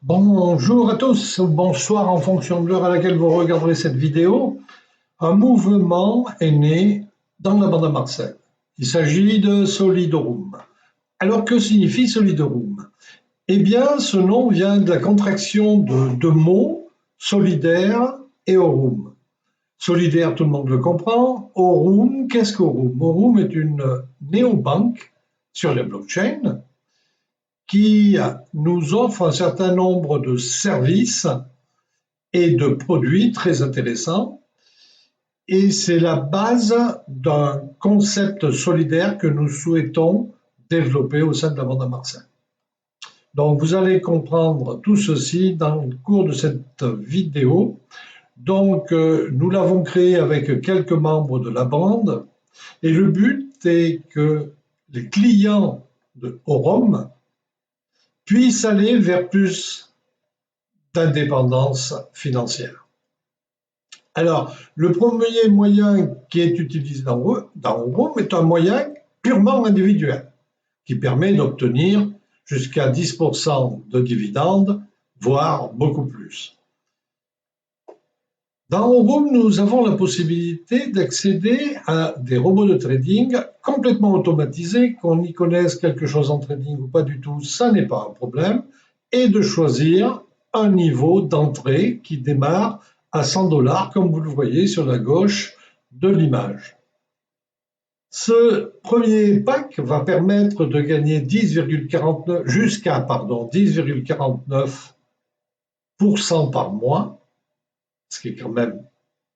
Bonjour à tous, ou bonsoir en fonction de l'heure à laquelle vous regarderez cette vidéo. Un mouvement est né dans la bande à Marseille. Il s'agit de Solidorum. Alors que signifie Solidorum? Eh bien, ce nom vient de la contraction de deux mots, solidaire et aurum. Solidaire, tout le monde le comprend. Aurum, qu'est-ce qu'aurum? Aurum est une néobanque sur les blockchains qui nous offre un certain nombre de services et de produits très intéressants. Et c'est la base d'un concept solidaire que nous souhaitons développer au sein de la bande à Marseille. Donc vous allez comprendre tout ceci dans le cours de cette vidéo. Donc nous l'avons créé avec quelques membres de la bande et le but est que les clients de Aurum puissent aller vers plus d'indépendance financière. Alors, le premier moyen qui est utilisé dans Aurum est un moyen purement individuel qui permet d'obtenir jusqu'à 10% de dividendes, voire beaucoup plus. Dans Aurum, nous avons la possibilité d'accéder à des robots de trading complètement automatisés, qu'on y connaisse quelque chose en trading ou pas du tout, ça n'est pas un problème, et de choisir un niveau d'entrée qui démarre à 100 $, comme vous le voyez sur la gauche de l'image. Ce premier pack va permettre de gagner 10,49 jusqu'à 10,49% par mois, ce qui est quand même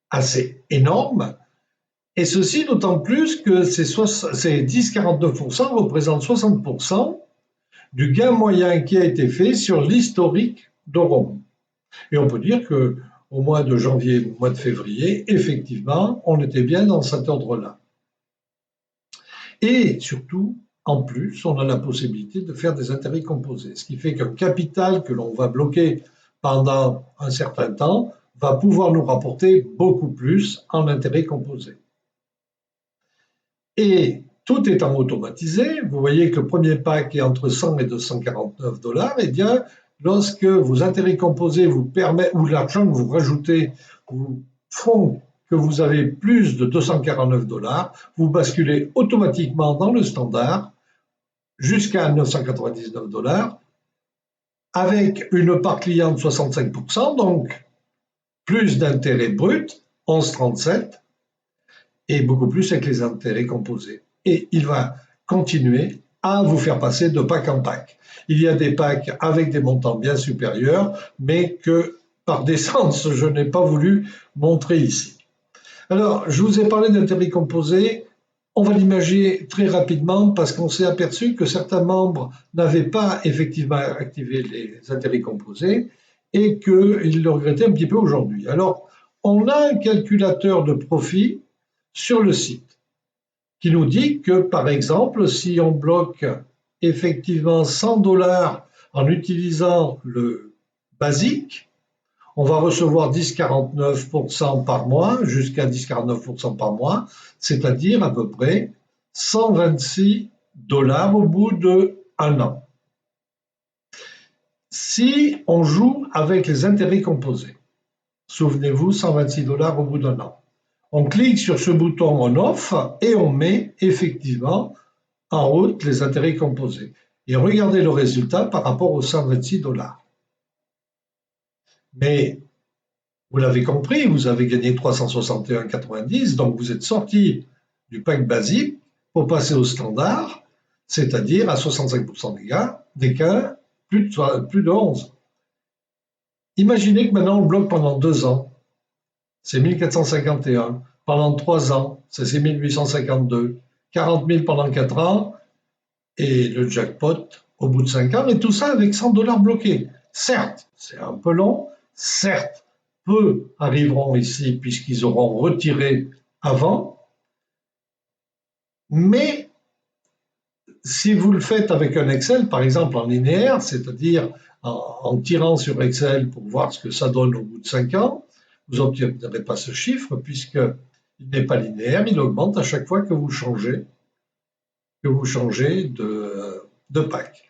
assez énorme, et ceci d'autant plus que ces 10,49% représentent 60% du gain moyen qui a été fait sur l'historique d'Aurum. Et on peut dire que au mois de janvier, au mois de février, effectivement, on était bien dans cet ordre-là. Et surtout, en plus, on a la possibilité de faire des intérêts composés, ce qui fait qu'un capital que l'on va bloquer pendant un certain temps va pouvoir nous rapporter beaucoup plus en intérêts composés. Et tout étant automatisé, vous voyez que le premier pack est entre 100 et 249 $, et bien, lorsque vos intérêts composés vous permettent, ou l'argent que vous rajoutez, vous font que vous avez plus de 249 $, vous basculez automatiquement dans le standard jusqu'à 999 $, avec une part client de 65%, donc plus d'intérêts bruts, 11,37, et beaucoup plus avec les intérêts composés. Et il va continuer à vous faire passer de pack en pack. Il y a des packs avec des montants bien supérieurs, mais que par décence, je n'ai pas voulu montrer ici. Alors, je vous ai parlé d'intérêts composés. On va l'imaginer très rapidement parce qu'on s'est aperçu que certains membres n'avaient pas effectivement activé les intérêts composés et qu'ils le regrettaient un petit peu aujourd'hui. Alors, on a un calculateur de profit sur le site qui nous dit que, par exemple, si on bloque effectivement 100 $ en utilisant le basique, on va recevoir 10,49% par mois, jusqu'à 10,49% par mois, c'est-à-dire à peu près 126 $ au bout d'un an. Si on joue avec les intérêts composés, souvenez-vous, 126 $ au bout d'un an. On clique sur ce bouton on-off et on met effectivement en route les intérêts composés. Et regardez le résultat par rapport aux 126 $. Mais vous l'avez compris, vous avez gagné 361,90, donc vous êtes sorti du pack basique pour passer au standard, c'est-à-dire à 65% des cas, plus de 11. Imaginez que maintenant on bloque pendant 2 ans, c'est 1451, pendant 3 ans, c'est 1852, 40 000 pendant 4 ans, et le jackpot au bout de 5 ans, et tout ça avec 100 $ bloqués. Certes, c'est un peu long, certes, peu arriveront ici puisqu'ils auront retiré avant, mais si vous le faites avec un Excel, par exemple en linéaire, c'est-à-dire en tirant sur Excel pour voir ce que ça donne au bout de 5 ans, vous n'obtiendrez pas ce chiffre puisqu'il n'est pas linéaire, il augmente à chaque fois que vous changez de pack.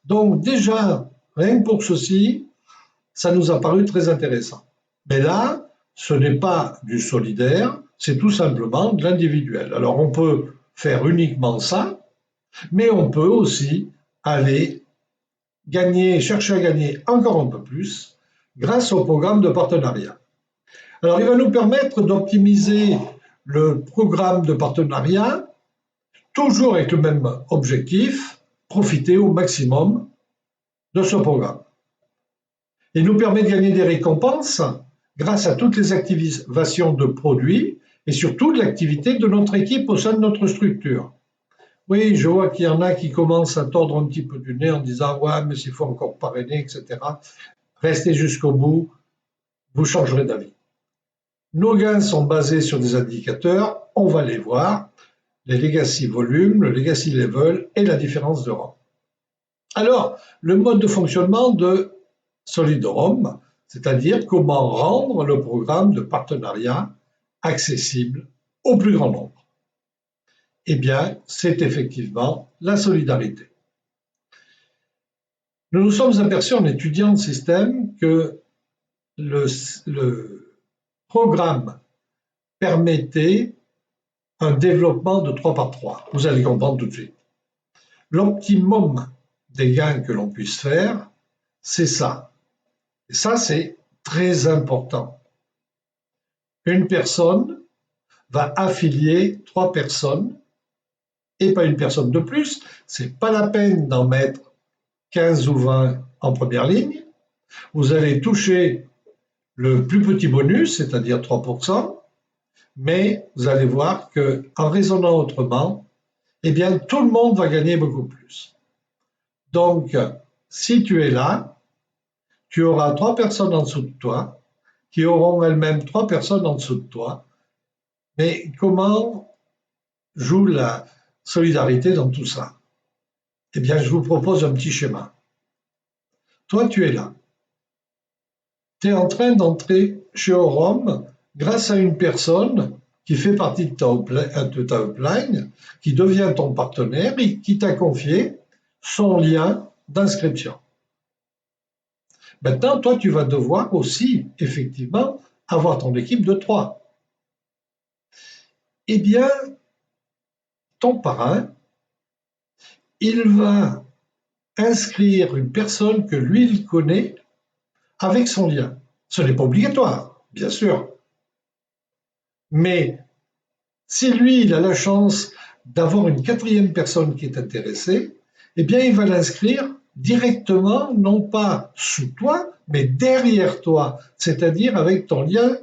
Donc déjà, rien que pour ceci, ça nous a paru très intéressant. Mais là, ce n'est pas du solidaire, c'est tout simplement de l'individuel. Alors on peut faire uniquement ça, mais on peut aussi aller chercher à gagner encore un peu plus grâce au programme de partenariat. Alors il va nous permettre d'optimiser le programme de partenariat, toujours avec le même objectif, profiter au maximum de ce programme. Il nous permet de gagner des récompenses grâce à toutes les activations de produits et surtout de l'activité de notre équipe au sein de notre structure. Oui, je vois qu'il y en a qui commencent à tordre un petit peu du nez en disant « ouais, mais s'il faut encore parrainer, etc. » Restez jusqu'au bout, vous changerez d'avis. Nos gains sont basés sur des indicateurs, on va les voir, les legacy volume, le legacy level et la différence de rang. Alors, le mode de fonctionnement de Solidorum, c'est-à-dire comment rendre le programme de partenariat accessible au plus grand nombre. Eh bien, c'est effectivement la solidarité. Nous nous sommes aperçus en étudiant le système que le programme permettait un développement de 3 par 3. Vous allez comprendre tout de suite. L'optimum des gains que l'on puisse faire, c'est ça. Et ça, c'est très important. Une personne va affilier 3 personnes et pas une personne de plus. C'est pas la peine d'en mettre 15 ou 20 en première ligne. Vous allez toucher le plus petit bonus, c'est-à-dire 3%, mais vous allez voir qu'en raisonnant autrement, eh bien, tout le monde va gagner beaucoup plus. Donc, si tu es là, tu auras 3 personnes en dessous de toi, qui auront elles-mêmes 3 personnes en dessous de toi. Mais comment joue la solidarité dans tout ça? Eh bien, je vous propose un petit schéma. Toi, tu es là. Tu es en train d'entrer chez Orom grâce à une personne qui fait partie de ta upline, qui devient ton partenaire et qui t'a confié son lien d'inscription. Maintenant, toi, tu vas devoir aussi, effectivement, avoir ton équipe de 3. Eh bien, ton parrain, il va inscrire une personne que lui, il connaît avec son lien. Ce n'est pas obligatoire, bien sûr. Mais si lui, il a la chance d'avoir une 4e personne qui est intéressée, eh bien, il va l'inscrire directement, non pas sous toi, mais derrière toi, c'est-à-dire avec ton lien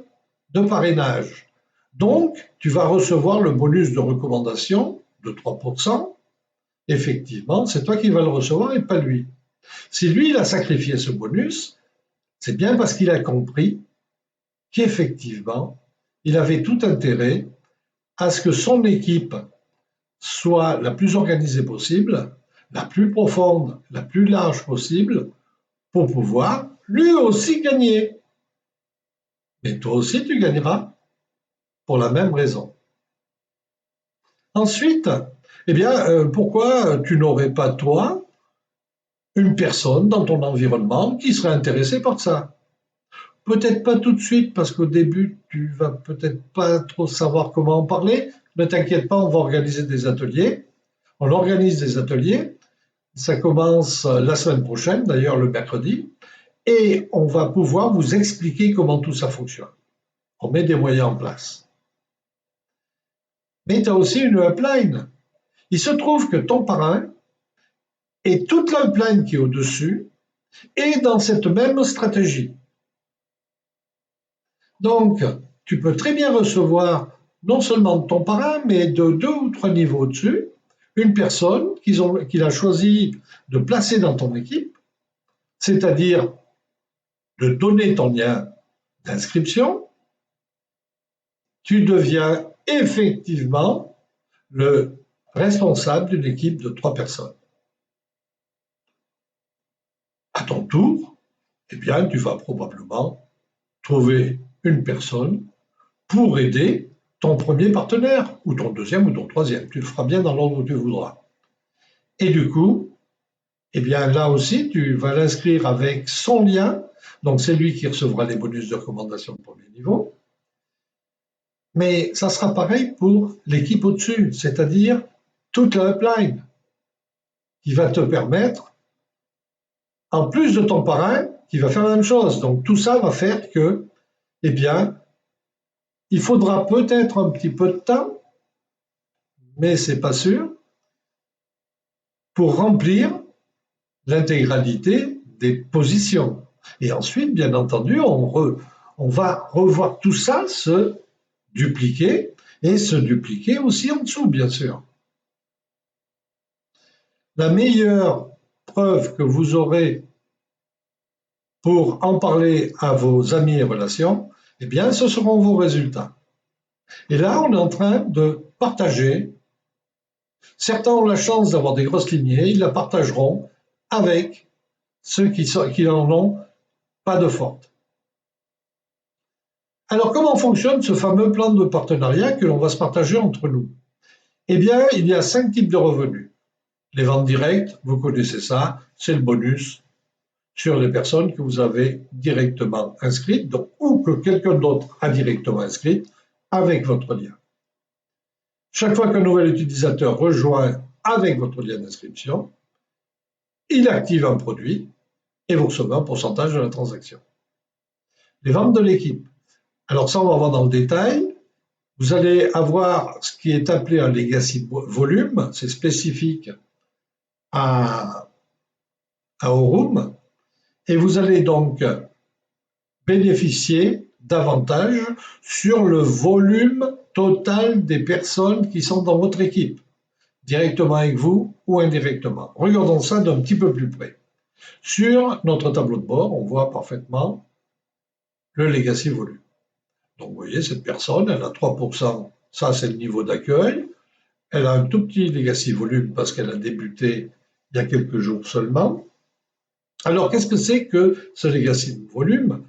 de parrainage. Donc, tu vas recevoir le bonus de recommandation de 3%. Effectivement, c'est toi qui vas le recevoir et pas lui. Si lui, il a sacrifié ce bonus, c'est bien parce qu'il a compris qu'effectivement, il avait tout intérêt à ce que son équipe soit la plus organisée possible, la plus profonde, la plus large possible, pour pouvoir lui aussi gagner. Mais toi aussi, tu gagneras pour la même raison. Ensuite, eh bien, pourquoi tu n'aurais pas, toi, une personne dans ton environnement qui serait intéressée par ça? Peut-être pas tout de suite, parce qu'au début, tu vas peut-être pas trop savoir comment en parler. Ne t'inquiète pas, on va organiser des ateliers. On organise des ateliers. Ça commence la semaine prochaine, d'ailleurs le mercredi. Et on va pouvoir vous expliquer comment tout ça fonctionne. On met des moyens en place. Mais tu as aussi une upline. Il se trouve que ton parrain et toute l'upline qui est au-dessus est dans cette même stratégie. Donc, tu peux très bien recevoir non seulement de ton parrain, mais de 2 ou 3 niveaux au-dessus, une personne qu'il a choisi de placer dans ton équipe, c'est-à-dire de donner ton lien d'inscription. Tu deviens effectivement le responsable d'une équipe de 3 personnes. À ton tour, eh bien, tu vas probablement trouver une personne pour aider ton premier partenaire, ou ton deuxième ou ton troisième. Tu le feras bien dans l'ordre où tu voudras. Et du coup, eh bien là aussi, tu vas l'inscrire avec son lien, Donc c'est lui qui recevra les bonus de recommandation de premier niveau. Mais ça sera pareil pour l'équipe au-dessus, c'est-à-dire toute la upline qui va te permettre, en plus de ton parrain, qui va faire la même chose. Donc tout ça va faire que, eh bien, il faudra peut-être un petit peu de temps, mais c'est pas sûr, pour remplir l'intégralité des positions. Et ensuite, bien entendu, on va revoir tout ça se dupliquer et se dupliquer aussi en dessous, bien sûr. La meilleure preuve que vous aurez pour en parler à vos amis et relations, eh bien, ce seront vos résultats. Et là, on est en train de partager. Certains ont la chance d'avoir des grosses lignées, ils la partageront avec ceux qui n'en ont pas de forte. Alors, comment fonctionne ce fameux plan de partenariat que l'on va se partager entre nous? Eh bien, il y a 5 types de revenus. Les ventes directes, vous connaissez ça, c'est le bonus sur les personnes que vous avez directement inscrites, donc, ou que quelqu'un d'autre a directement inscrites avec votre lien. Chaque fois qu'un nouvel utilisateur rejoint avec votre lien d'inscription, il active un produit et vous recevez un pourcentage de la transaction. Les ventes de l'équipe. Alors ça, on va voir dans le détail. Vous allez avoir ce qui est appelé un legacy volume, c'est spécifique à Aurum, et vous allez donc bénéficier davantage sur le volume total des personnes qui sont dans votre équipe, directement avec vous ou indirectement. Regardons ça d'un petit peu plus près. Sur notre tableau de bord, on voit parfaitement le legacy volume. Donc vous voyez, cette personne, elle a 3%, ça c'est le niveau d'accueil. Elle a un tout petit legacy volume parce qu'elle a débuté il y a quelques jours seulement. Alors qu'est-ce que c'est que ce legacy volume,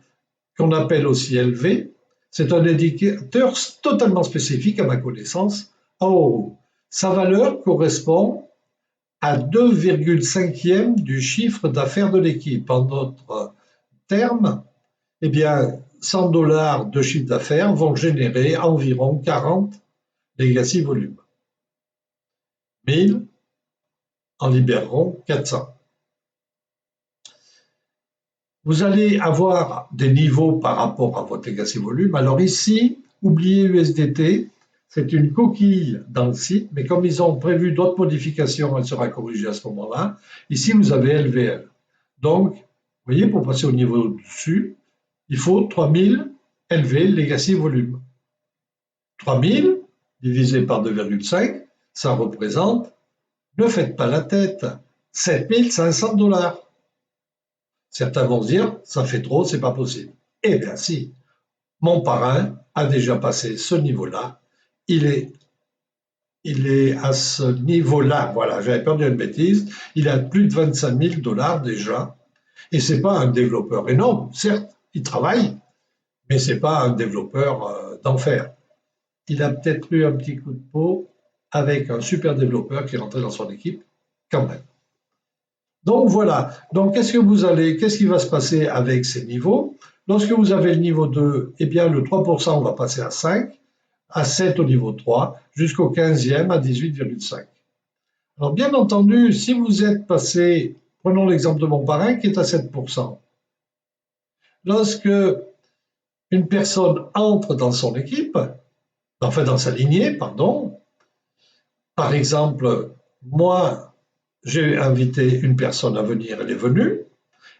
qu'on appelle aussi LV? C'est un indicateur totalement spécifique à ma connaissance en euros. Sa valeur correspond à 2,5e du chiffre d'affaires de l'équipe. En d'autres termes, eh bien, 100 $ de chiffre d'affaires vont générer environ 40 legacy volume. 1000 en libéreront 400. Vous allez avoir des niveaux par rapport à votre legacy volume. Alors ici, oubliez USDT, c'est une coquille dans le site, mais comme ils ont prévu d'autres modifications, elle sera corrigée à ce moment-là. Ici, vous avez LVL. Donc, vous voyez, pour passer au niveau dessus, il faut 3000 LV, legacy volume. 3000 divisé par 2,5, ça représente, ne faites pas la tête, 7500 $. Certains vont se dire, ça fait trop, c'est pas possible. Eh bien si, mon parrain a déjà passé ce niveau-là, il est à ce niveau-là, voilà, j'avais perdu une bêtise, il a plus de 25 000 $ déjà, et c'est pas un développeur énorme, certes, il travaille, mais c'est pas un développeur d'enfer. Il a peut-être eu un petit coup de peau avec un super développeur qui est rentré dans son équipe, quand même. Donc voilà, donc qu'est-ce qui va se passer avec ces niveaux? Lorsque vous avez le niveau 2, eh bien le 3% va passer à 5, à 7 au niveau 3, jusqu'au 15e à 18,5. Alors bien entendu, si vous êtes passé, prenons l'exemple de mon parrain qui est à 7%, lorsque une personne entre dans son équipe, enfin dans sa lignée, pardon, par exemple, moi, j'ai invité une personne à venir, elle est venue,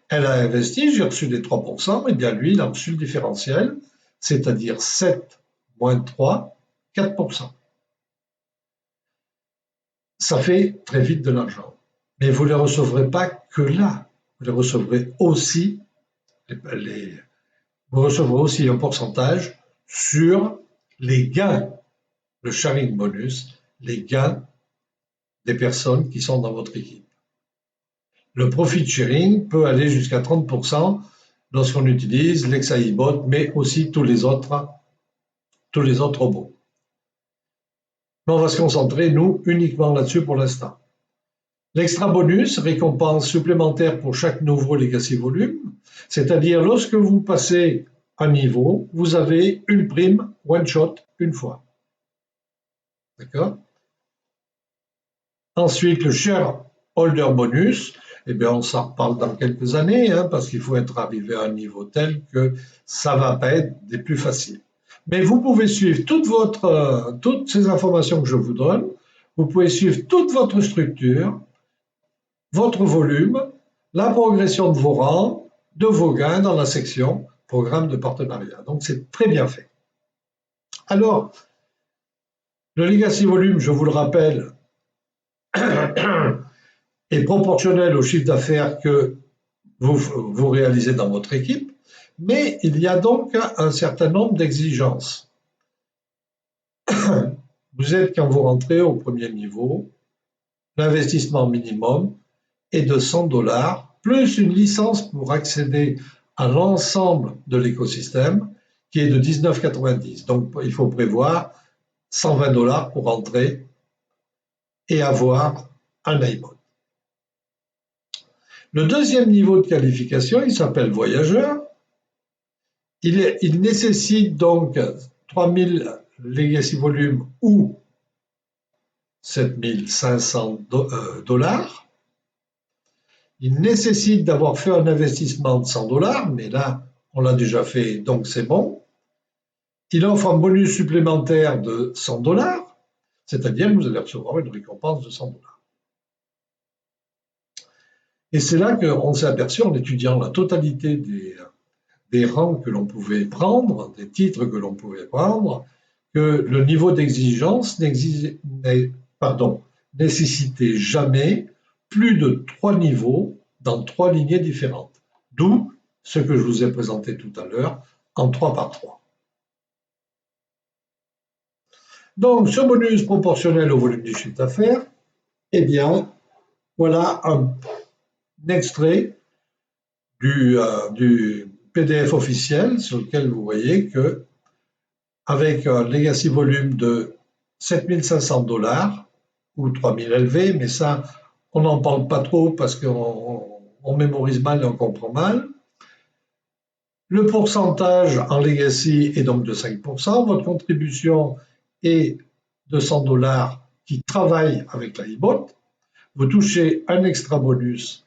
elle a investi, j'ai reçu les 3%, et bien lui, il a reçu le différentiel, c'est-à-dire 7 moins 3, 4%. Ça fait très vite de l'argent. Mais vous ne les recevrez pas que là. Vous les recevrez aussi, vous recevrez aussi un pourcentage sur les gains, le sharing bonus, les gains des personnes qui sont dans votre équipe. Le profit sharing peut aller jusqu'à 30% lorsqu'on utilise l'XAI-bot, mais aussi tous les autres robots. Mais on va se concentrer, nous, uniquement là-dessus pour l'instant. L'extra bonus, récompense supplémentaire pour chaque nouveau legacy volume, c'est-à-dire lorsque vous passez un niveau, vous avez une prime one shot une fois. D'accord? Ensuite, le shareholder bonus, eh bien, on s'en reparle dans quelques années, hein, parce qu'il faut être arrivé à un niveau tel que ça ne va pas être des plus faciles. Mais vous pouvez suivre toutes ces informations que je vous donne, vous pouvez suivre toute votre structure, votre volume, la progression de vos rangs, de vos gains dans la section programme de partenariat. Donc, c'est très bien fait. Alors, le legacy volume, je vous le rappelle, est proportionnel au chiffre d'affaires que vous réalisez dans votre équipe, mais il y a donc un certain nombre d'exigences. Vous êtes, quand vous rentrez au premier niveau, l'investissement minimum est de 100 $, plus une licence pour accéder à l'ensemble de l'écosystème, qui est de 19,90 $. Donc, il faut prévoir 120 $ pour entrer et avoir un iPod. Le deuxième niveau de qualification, il s'appelle voyageur. Il nécessite donc 3000 legacy volumes ou 7500 $. Il nécessite d'avoir fait un investissement de 100 $, mais là, on l'a déjà fait, donc c'est bon. Il offre un bonus supplémentaire de 100 $, c'est-à-dire que vous allez recevoir une récompense de 100 $. Et c'est là qu'on s'est aperçu, en étudiant la totalité des rangs que l'on pouvait prendre, des titres que l'on pouvait prendre, que le niveau d'exigence nécessitait jamais plus de 3 niveaux dans 3 lignées différentes. D'où ce que je vous ai présenté tout à l'heure en 3 par 3. Donc, ce bonus proportionnel au volume du chiffre d'affaires, eh bien, voilà un extrait du PDF officiel sur lequel vous voyez que, avec un legacy volume de 7500 $ ou 3000 LV, mais ça, on n'en parle pas trop parce qu'on mémorise mal et on comprend mal. Le pourcentage en legacy est donc de 5%. Votre contribution est de 100 $ qui travaille avec la e-bot. Vous touchez un extra bonus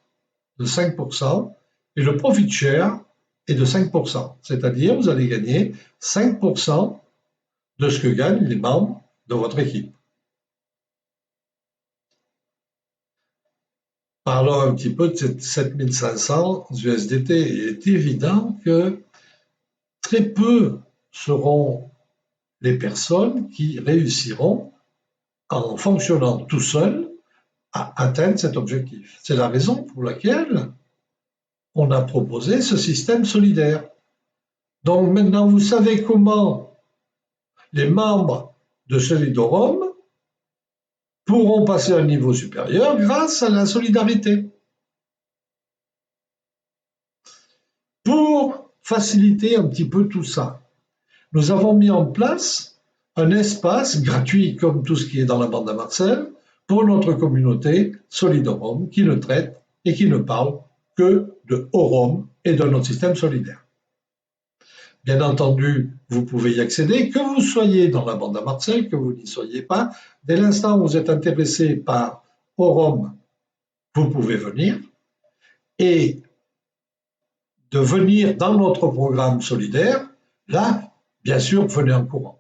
de 5% et le profit share est de 5%. C'est-à-dire, vous allez gagner 5% de ce que gagnent les membres de votre équipe. Parlons un petit peu de ces 7500 USDT. Il est évident que très peu seront les personnes qui réussiront, en fonctionnant tout seuls, à atteindre cet objectif. C'est la raison pour laquelle on a proposé ce système solidaire. Donc maintenant, vous savez comment les membres de Solidorum pourront passer à un niveau supérieur grâce à la solidarité. Pour faciliter un petit peu tout ça, nous avons mis en place un espace gratuit, comme tout ce qui est dans la bande à Marcel, pour notre communauté Solidorum, qui ne traite et qui ne parle que de Orum et de notre système solidaire. Bien entendu, vous pouvez y accéder, que vous soyez dans la bande à Marcel, que vous n'y soyez pas. Dès l'instant où vous êtes intéressé par Orum, vous pouvez venir. Et de venir dans notre programme solidaire, là, bien sûr, venez en courant.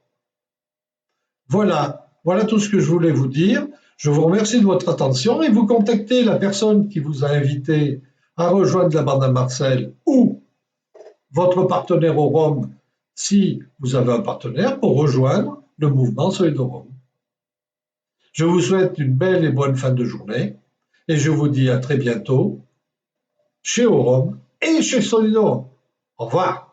Voilà tout ce que je voulais vous dire. Je vous remercie de votre attention et vous contactez la personne qui vous a invité à rejoindre la bande à Marcel ou votre partenaire au Rhum, si vous avez un partenaire, pour rejoindre le mouvement Solidorum. Je vous souhaite une belle et bonne fin de journée et je vous dis à très bientôt chez Orum et chez Solidorum. Au revoir.